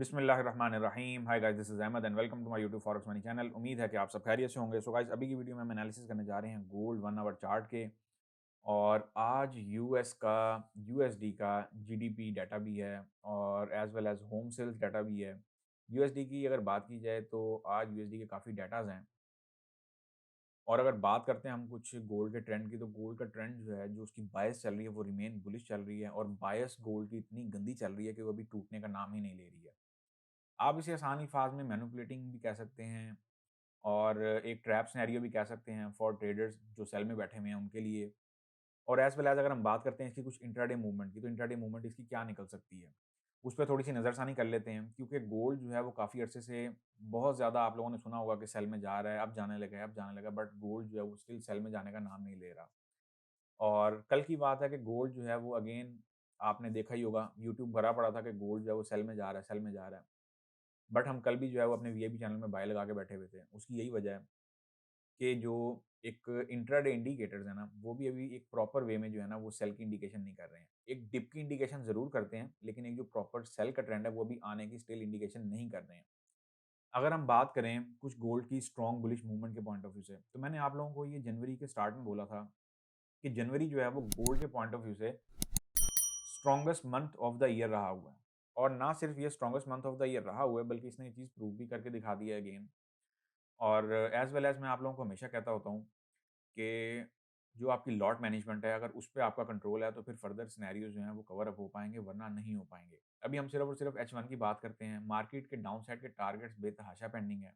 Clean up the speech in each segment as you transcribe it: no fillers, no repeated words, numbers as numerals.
बिस्मिल्लाहिर्रहमानिर्रहीम। Hi guys, this is Ahmed and welcome to my YouTube forex money channel. उम्मीद है कि आप सब खैरियत से होंगे। सो गाइस, अभी की वीडियो में हम एनालिसिस करने जा रहे हैं गोल्ड 1 आवर चार्ट के। और आज यूएस का यूएसडी का जीडीपी डाटा भी है और as well as home sales data भी है। यूएसडी की अगर बात की जाए तो आज यूएसडी के काफ़ी डाटाज़ हैं। और अगर बात करते हैं हम कुछ गोल्ड के ट्रेंड की, तो गोल्ड का ट्रेंड जो है, जो उसकी बायस चल रही है, वो रिमेन बुलिश चल रही है और बायस गोल्ड की इतनी गंदी चल रही है कि वो अभी टूटने का नाम ही नहीं ले रही है। आप इसे आसान अल्फाज में मैनिपुलेटिंग भी कह सकते हैं और एक ट्रैप सिनेरियो भी कह सकते हैं फॉर ट्रेडर्स जो सेल में बैठे हुए हैं उनके लिए। और एज़ वेल एज़ अगर हम बात करते हैं इसकी कुछ इंट्राडे मूवमेंट की, तो इंट्राडे मूवमेंट इसकी क्या निकल सकती है, उस पे थोड़ी-सी नज़रसानी कर लेते हैं। क्योंकि गोल्ड जो है वो काफ़ी अरसे से बहुत ज़्यादा आप लोगों ने सुना होगा कि सेल में जा रहा है, अब जाने लगा है, अब जाने लगा है, बट गोल्ड जो है वो स्टिल सेल में जाने का नाम नहीं ले रहा। और कल की बात है कि गोल्ड जो है वो अगेन आपने देखा ही होगा, यूट्यूब भरा पड़ा था कि गोल्ड जो है वो सेल में जा रहा है, सेल में जा रहा है। बट हम कल भी जो है वो अपने वीआईपी चैनल में बाय लगा के बैठे हुए थे। उसकी यही वजह है कि जो एक इंट्राडे इंडिकेटर्स है ना, वो भी अभी एक प्रॉपर वे में जो है ना, वो सेल की इंडिकेशन नहीं कर रहे हैं। एक डिप की इंडिकेशन ज़रूर करते हैं, लेकिन एक जो प्रॉपर सेल का ट्रेंड है, वो अभी आने की स्टिल इंडिकेशन नहीं कर रहे हैं। अगर हम बात करें कुछ गोल्ड की स्ट्रॉन्ग बुलिश मूवमेंट के पॉइंट ऑफ व्यू से, तो मैंने आप लोगों को ये जनवरी के स्टार्ट में बोला था कि जनवरी जो है वो गोल्ड के पॉइंट ऑफ व्यू से strongest month of the year रहा हुआ है। और ना सिर्फ ये strongest month of the year रहा हुआ है, बल्कि इसने ये चीज़ प्रूव भी करके दिखा दी है अगेन। और एज़ वेल एज़ मैं आप लोगों को हमेशा कहता होता हूँ कि जो आपकी लॉट मैनेजमेंट है, अगर उस पे आपका कंट्रोल है, तो फिर फर्दर सिनेरियोज़ जो हैं वो कवर अप हो पाएँगे, वरना नहीं हो पाएँगे। अभी हम सिर्फ़ और सिर्फ़ H1 की बात करते हैं। मार्केट के डाउनसाइड के टारगेट्स बेतहाशा पेंडिंग है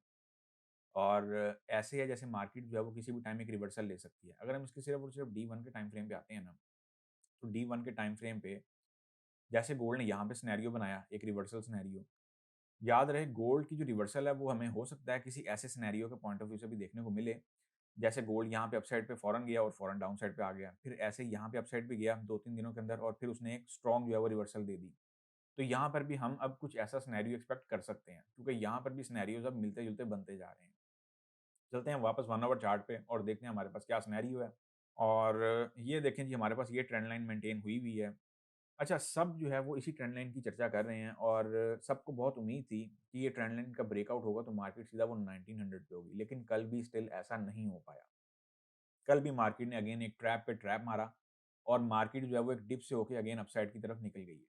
और ऐसे है जैसे मार्केट जो है वो किसी भी टाइम एक रिवर्सल ले सकती है। अगर हम इसके सिर्फ़ और सिर्फ़ D1 के टाइम फ्रेम पे आते हैं ना, तो D1 के टाइम फ्रेम पे जैसे गोल्ड ने यहाँ पे सिनेरियो बनाया, एक रिवर्सल सिनेरियो। याद रहे गोल्ड की जो रिवर्सल है वो हमें हो सकता है किसी ऐसे सिनेरियो के पॉइंट ऑफ व्यू से भी देखने को मिले, जैसे गोल्ड यहाँ पे अपसाइड पे फ़ौरन गया और फ़ौरन डाउन साइड पे आ गया। फिर ऐसे ही यहाँ पे अपसाइड पे गया 2-3 दिनों के अंदर और फिर उसने एक स्ट्रॉन्ग जो है वो रिवर्सल दे दी। तो यहाँ पर भी हम अब कुछ ऐसा सिनेरियो एक्सपेक्ट कर सकते हैं, क्योंकि यहाँ पर भी सिनेरियोज़ अब मिलते-जुलते बनते जा रहे हैं। चलते हैं वापस 1 आवर चार्ट पे और देखते हैं हमारे पास क्या सिनेरियो है। और ये देखें जी, हमारे पास ये ट्रेंड लाइन मेंटेन हुई हुई है। अच्छा, सब जो है वो इसी ट्रेंड लाइन की चर्चा कर रहे हैं और सबको बहुत उम्मीद थी कि ये ट्रेंड लाइन का ब्रेकआउट होगा तो मार्केट सीधा वो 1900 पे होगी, लेकिन कल भी स्टिल ऐसा नहीं हो पाया। कल भी मार्केट ने अगेन एक ट्रैप पे ट्रैप मारा और मार्केट जो है वो एक डिप से होके अगेन अपसाइड की तरफ निकल गई है।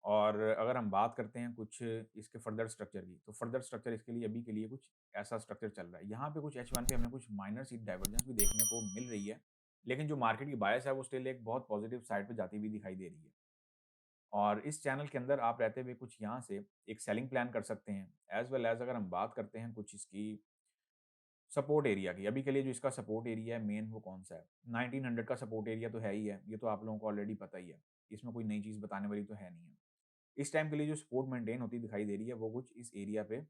और अगर हम बात करते हैं कुछ इसके फर्दर स्ट्रक्चर की, तो फर्दर स्ट्रक्चर इसके लिए अभी के लिए कुछ ऐसा स्ट्रक्चर चल रहा है। यहाँ पे कुछ H1 पे हमें कुछ माइनर सी डाइवर्जेंस भी देखने को मिल रही है, लेकिन जो मार्केट की बायस है वो स्टिल एक बहुत पॉजिटिव साइड पे जाती हुई दिखाई दे रही है। और इस चैनल के अंदर आप रहते हुए कुछ यहाँ से एक सेलिंग प्लान कर सकते हैं। एज़ वेल एज़ अगर हम बात करते हैं कुछ इसकी सपोर्ट एरिया की, अभी के लिए जो इसका सपोर्ट एरिया है मेन वो कौन-सा है? 1900 का सपोर्ट एरिया तो है ही है, ये तो आप लोगों को ऑलरेडी पता ही है। इसमें कोई नई चीज़ बताने वाली तो है नहीं है। इस टाइम के लिए जो सपोर्ट मेंटेन होती दिखाई दे रही है, वो कुछ इस एरिया पे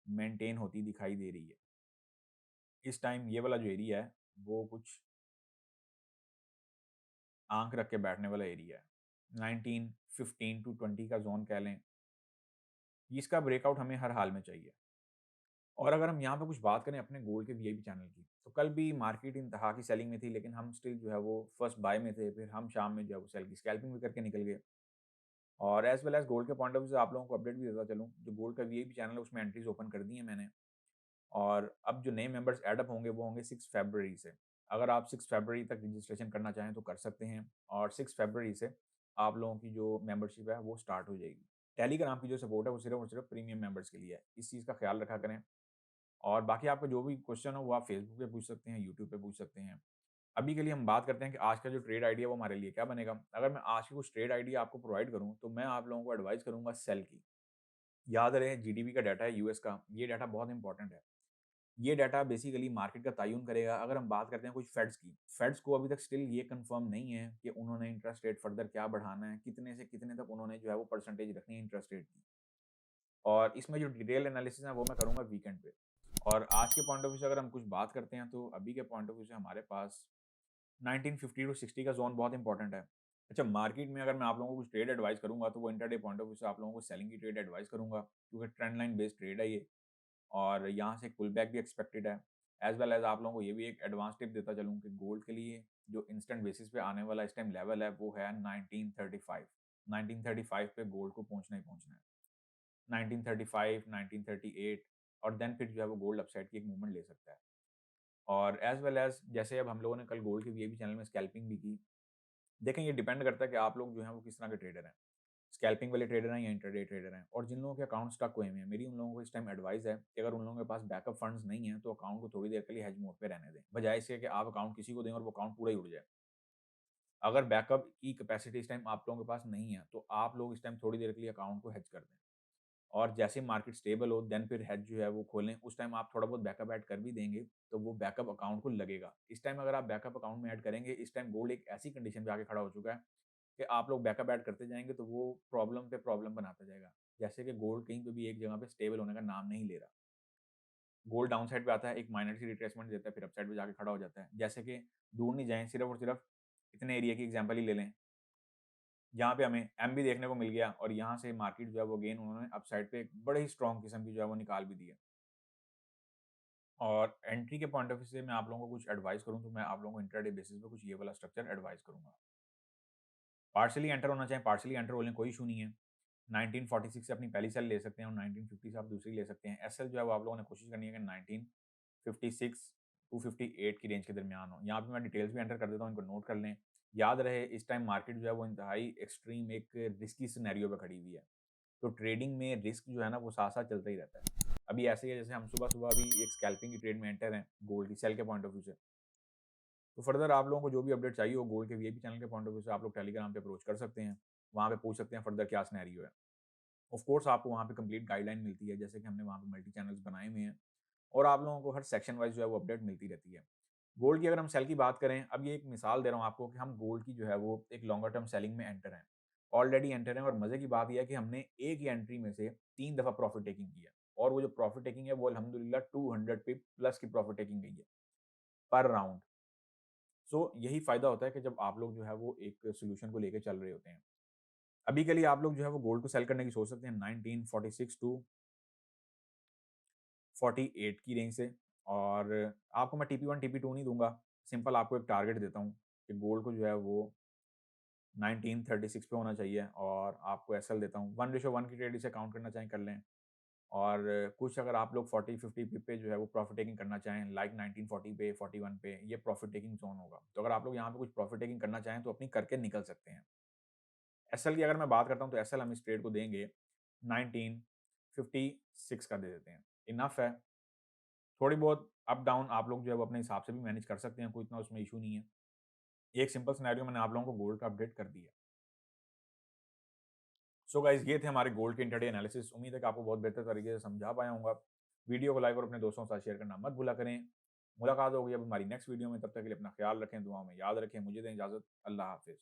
मेंटेन होती दिखाई दे रही है। इस टाइम ये वाला जो एरिया है, वो कुछ आँख रख के बैठने वाला एरिया है। 19, 15 टू 20 का ज़ोन कह लें, इसका ब्रेकआउट हमें हर हाल में चाहिए। और अगर हम यहाँ पे कुछ बात करें अपने गोल्ड के वीआईपी चैनल की, तो कल भी मार्केट इंतहा की सेलिंग में थी, लेकिन हम स्टिल जो है वो फर्स्ट बाय में थे, फिर हम शाम में जो है वो सेल की स्कैल्पिंग भी करके निकल गए। और एज़ वेल एज़ गोल्ड के पॉइंट ऑफ व्यू से आप लोगों को अपडेट भी देता चलूँ, जो गोल्ड का वीआईपी चैनल है उसमें एंट्रीज़ ओपन कर दी हैं मैंने। और अब जो नए मेंबर्स ऐड अप होंगे वो होंगे 6 फरवरी से। अगर आप 6 फरवरी तक रजिस्ट्रेशन करना चाहें तो कर सकते हैं और 6 फरवरी से आप लोगों की जो मेंबरशिप है वो स्टार्ट हो जाएगी। टेलीग्राम की जो सपोर्ट है वो सिर्फ़ और सिर्फ़ प्रीमियम मेंबर्स के लिए है। इस चीज़ का ख़्याल रखा करें। और बाकी आपका जो भी क्वेश्चन हो वो आप फेसबुक पे पूछ सकते हैं, यूट्यूब पे पूछ सकते हैं। अभी के लिए हम बात करते हैं कि आज का जो ट्रेड आइडिया वो हमारे लिए क्या बनेगा। अगर मैं आज की कुछ ट्रेड आइडिया आपको प्रोवाइड करूँ, तो मैं आप लोगों को एडवाइस करूँगा सेल की। याद रहे जीडीपी का डाटा है यूएस का, ये डाटा बहुत इंपॉर्टेंट है। ये डाटा बेसिकली मार्केट का तय्युन करेगा। अगर हम बात करते हैं कुछ फेड्स की, फेड्स को अभी तक स्टिल ये कंफर्म नहीं है कि उन्होंने इंटरेस्ट रेट फर्दर क्या बढ़ाना है, कितने से कितने तक उन्होंने जो है वो परसेंटेज रखनी है इंटरेस्ट रेट की। और इसमें जो डिटेल एनालिसिस है वो मैं करूँगा वीकेंड पे। और आज के पॉइंट ऑफ व्यू से अगर हम कुछ बात करते हैं, तो अभी के पॉइंट ऑफ व्यू से हमारे पास 1950 टू 60 का ज़ोन बहुत इंपॉर्टेंट है। अच्छा, मार्केट में अगर मैं आप लोगों को कुछ ट्रेड एडवाइस करूँगा, तो वो इंट्राडे पॉइंट ऑफ व्यू से आप लोगों को सेलिंग की ट्रेड एडवाइस करूँगा, क्योंकि ट्रेंड लाइन बेस्ड ट्रेड है ये। और यहाँ से एक पुल बैक भी एक्सपेक्टेड है। एज़ वेल एज़ आप लोगों को ये भी एक एडवांस टिप देता चलूँ कि गोल्ड के लिए जो इंस्टेंट बेसिस पे आने वाला इस टाइम लेवल है, वो है 1935। 1935 पे गोल्ड को पहुँचना ही पहुँचना है। 1935, 1938 और देन फिर जो है वो गोल्ड अपसाइड की एक मूवमेंट ले सकता है। और एज़ वेल एज़ जैसे अब हम लोगों ने कल गोल्ड के वीआईपी चैनल में स्कैल्पिंग भी की। देखें ये डिपेंड करता है कि आप लोग जो हैं वो किस तरह के ट्रेडर हैं। स्कैल्पिंग वाले ट्रेडर हैं या इंट्राडे ट्रेडर हैं, और जिन लोगों के अकाउंट स्टक हुए हैं, मेरी उन लोगों को इस टाइम एडवाइस है कि अगर उन लोगों के पास बैकअप फंड्स नहीं है तो अकाउंट को थोड़ी देर के लिए हेज मोड पे रहने दें, बजाय इसके कि आप अकाउंट किसी को दें और वो अकाउंट पूरा ही उड़ जाए। अगर बैकअप की कैपेसिटी इस टाइम आप लोगों के पास नहीं है तो आप लोग इस टाइम थोड़ी देर के लिए अकाउंट को हेज कर दें, और जैसे मार्केट स्टेबल हो देन फिर हेज जो है वो खोलें। उस टाइम आप थोड़ा बहुत बैकअप ऐड कर भी देंगे तो वो बैकअप अकाउंट को लगेगा। इस टाइम अगर आप बैकअप अकाउंट में ऐड करेंगे, इस टाइम गोल्ड एक ऐसी कंडीशन पे आके खड़ा हो चुका है कि आप लोग बैकअप ऐड करते जाएंगे तो वो प्रॉब्लम पे प्रॉब्लम बनाता जाएगा। जैसे कि गोल्ड कहीं पे भी एक जगह पे स्टेबल होने का नाम नहीं ले रहा। गोल्ड डाउन साइड पे आता है, एक माइनर सी रिट्रेसमेंट देता है, फिर अप साइड पे जाके खड़ा हो जाता है। जैसे कि दूर नहीं जाएं, सिर्फ और सिर्फ इतने एरिया की एग्जांपल ही ले लें, जहाँ पे हमें एम भी देखने को मिल गया और यहाँ से मार्केट जो है वो अगेन उन्होंने अप साइड पे एक बड़े ही स्ट्रॉन्ग किस्म की जो है वो निकाल भी दी है। और एंट्री के पॉइंट ऑफ व्यू से मैं आप लोगों को कुछ एडवाइस करूँ तो मैं आप लोगों को इंट्राडे बेसिस पे कुछ ये वाला स्ट्रक्चर एडवाइस करूँगा। पार्शियली एंटर होना चाहिए, पार्शियली एंटर हो लें, कोई इशू नहीं है। 1946 से अपनी पहली सेल ले सकते हैं और 1950 से आप दूसरी ले सकते हैं। एसएल जो है वो आप लोगों ने कोशिश करनी है कि 1956 टू 58 की रेंज के दरमियान हो। यहाँ पे मैं डिटेल्स भी एंटर कर देता हूँ, इनको नोट कर लें। याद रहे इस टाइम मार्केट जो है वो इंतहाई एक्सट्रीम एक रिस्की सिनेरियो पे खड़ी हुई है। तो ट्रेडिंग में रिस्क जो है ना वो साथ-साथ चलता ही रहता है। अभी ऐसे ही है जैसे हम सुबह-सुबह अभी एक स्कैल्पिंग की ट्रेड में एंटर हैं, गोल्ड की सेल के पॉइंट ऑफ व्यू से। तो फर्दर आप लोगों को जो भी अपडेट चाहिए हो गोल्ड के वीआईपी चैनल के पॉइंट ऑफ व्यू से आप लोग टेलीग्राम पे अप्रोच कर सकते हैं। वहाँ पे पूछ सकते हैं फर्दर क्या सिनेरियो है। ऑफ कोर्स आपको वहाँ पे कंप्लीट गाइडलाइन मिलती है, जैसे कि हमने वहाँ पे मल्टी चैनल्स बनाए हुए हैं और आप लोगों को हर सेक्शन वाइज़ जो है वो अपडेट मिलती रहती है। गोल्ड की अगर हम सेल की बात करें, अब ये एक मिसाल दे रहा हूँ आपको कि हम गोल्ड की जो है वो एक लॉन्गर टर्म सेलिंग में एंटर हैं। ऑलरेडी एंटर हैं और मज़े की बात ये है कि हमने एक ही एंट्री में से 3 दफ़ा प्रॉफिट टेकिंग की है और वो जो प्रॉफिट टेकिंग है वो अल्हम्दुलिल्लाह 200 पिप प्लस की प्रॉफिट टेकिंग गई है पर राउंड। सो यही फ़ायदा होता है कि जब आप लोग जो है वो एक सॉल्यूशन को लेके चल रहे होते हैं। अभी के लिए आप लोग जो है वो गोल्ड को सेल करने की सोच सकते हैं 1946 टू 48 की रेंज से, और आपको मैं टीपी 1 टीपी 2 नहीं दूँगा। सिंपल आपको एक टारगेट देता हूँ कि गोल्ड को जो है वो 1936 पे होना चाहिए, और आपको एसएल देता हूँ। 1:1 की ट्रेड इसे काउंट करना चाहें कर लें, और कुछ अगर आप लोग 40-50 पिप पे जो है वो प्रॉफिट टेकिंग करना चाहें लाइक 1940 पे, 41 पे, ये प्रॉफिट टेकिंग ज़ोन होगा। तो अगर आप लोग यहाँ पे कुछ प्रॉफिट टेकिंग करना चाहें तो अपनी करके निकल सकते हैं। एसएल की अगर मैं बात करता हूँ तो एसएल हम इस ट्रेड को देंगे 1956 का दे देते हैं। इनफ है। थोड़ी बहुत अप डाउन आप लोग जो है वो अपने हिसाब से भी मैनेज कर सकते हैं, कोई इतना उसमें इश्यू नहीं है। एक सिंपल सिनेरियो मैंने आप लोगों को गोल्ड का अपडेट कर दिया। सो गाइस ये थे हमारे गोल्ड के इंट्राडे एनालिसिस। उम्मीद है कि आपको बहुत बेहतर तरीके से समझा पाया हूँगा। वीडियो को लाइक और अपने दोस्तों के साथ शेयर करना मत भूला करें। मुलाकात होगी अब हमारी नेक्स्ट वीडियो में, तब तक के लिए अपना ख्याल रखें, दुआओं में याद रखें। मुझे दें इजाज़त। अल्लाह हाफ़िज़।